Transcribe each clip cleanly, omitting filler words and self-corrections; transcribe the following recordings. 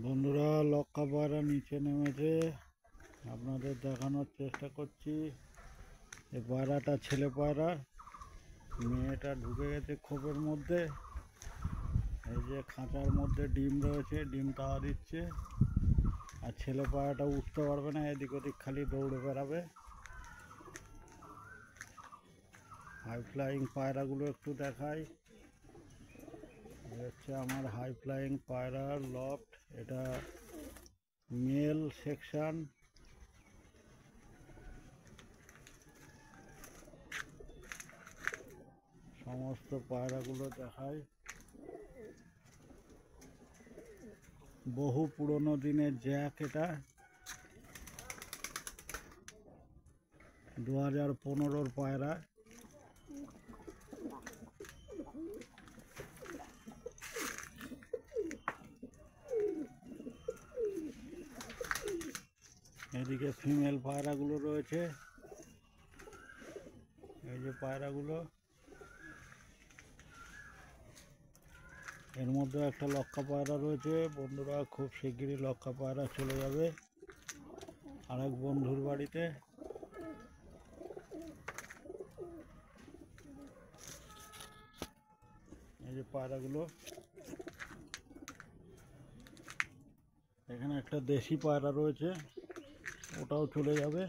বন্ধুরা, লক্ষা পায়রা নিচে নেমেছে। আপনাদের দেখানোর চেষ্টা করছি। এই পায়রাটা ছেলে পায়রা, মেয়েটা ঢুকে গেছে খোপের মধ্যে। এই যে খাঁচার মধ্যে ডিম রয়েছে, ডিম তাওয়া দিচ্ছে। আর ছেলে পায়রাটা উঠতে পারবে না, এদিক ওদিক খালি দৌড়ে বেড়াবে। হাই ফ্লাইং পায়রাগুলো একটু দেখাই। হচ্ছে আমার হাই ফ্লাইং পায়রার লফট। এটা মেল সেকশন। সমস্ত পায়রাগুলো দেখায়। বহু পুরনো দিনের জ্যাক। এটা 2015-র পায়রা। এদিকে ফিমেল পায়রাগুলো রয়েছে। এই যে পায়রাগুলো, এর মধ্যে একটা লক্ষা পায়রা রয়েছে। বন্ধুরা, খুব শিগগিরই লক্ষা পায়রা চলে যাবে আরেক বন্ধুর বাড়িতে। এই যে পায়রাগুলো, এখানে একটা দেশি পায়রা রয়েছে, ওটাও চলে যাবে।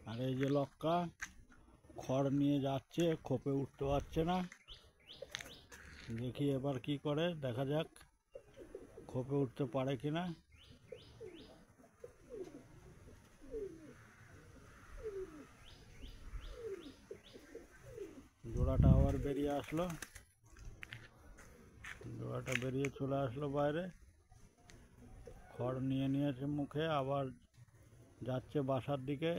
আর এই যে লক্ষা খড় নিয়ে যাচ্ছে, খোপে উঠতে পারছে না। দেখি এবার কি করে, দেখা যাক খোপে উঠতে পারে কিনা। জোড়াটা আবার বেরিয়ে আসলো, জোড়াটা বেরিয়ে চলে আসলো বাইরে। খড় নিয়ে নিয়েছে মুখে, আবার যাচ্ছে বাসার দিকে।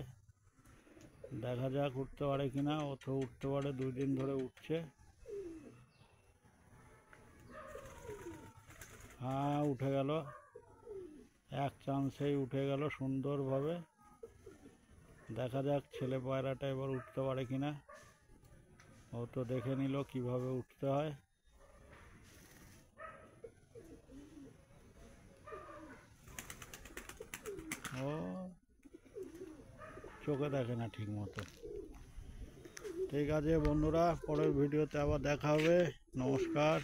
দেখা যাক উঠতে পারে কিনা। ও তো উঠতে পারে, 2 দিন ধরে উঠছে। হ্যাঁ, উঠে গেল, এক চান্সেই উঠে গেল সুন্দরভাবে। দেখা যাক ছেলে পায়রাটা এবার উঠতে পারে কিনা। ও তো দেখে নিল কিভাবে উঠতে হয়। ও চোখে দেখে না ঠিক মতো। ঠিক আছে বন্ধুরা, পরের ভিডিওতে আবার দেখা হবে। নমস্কার।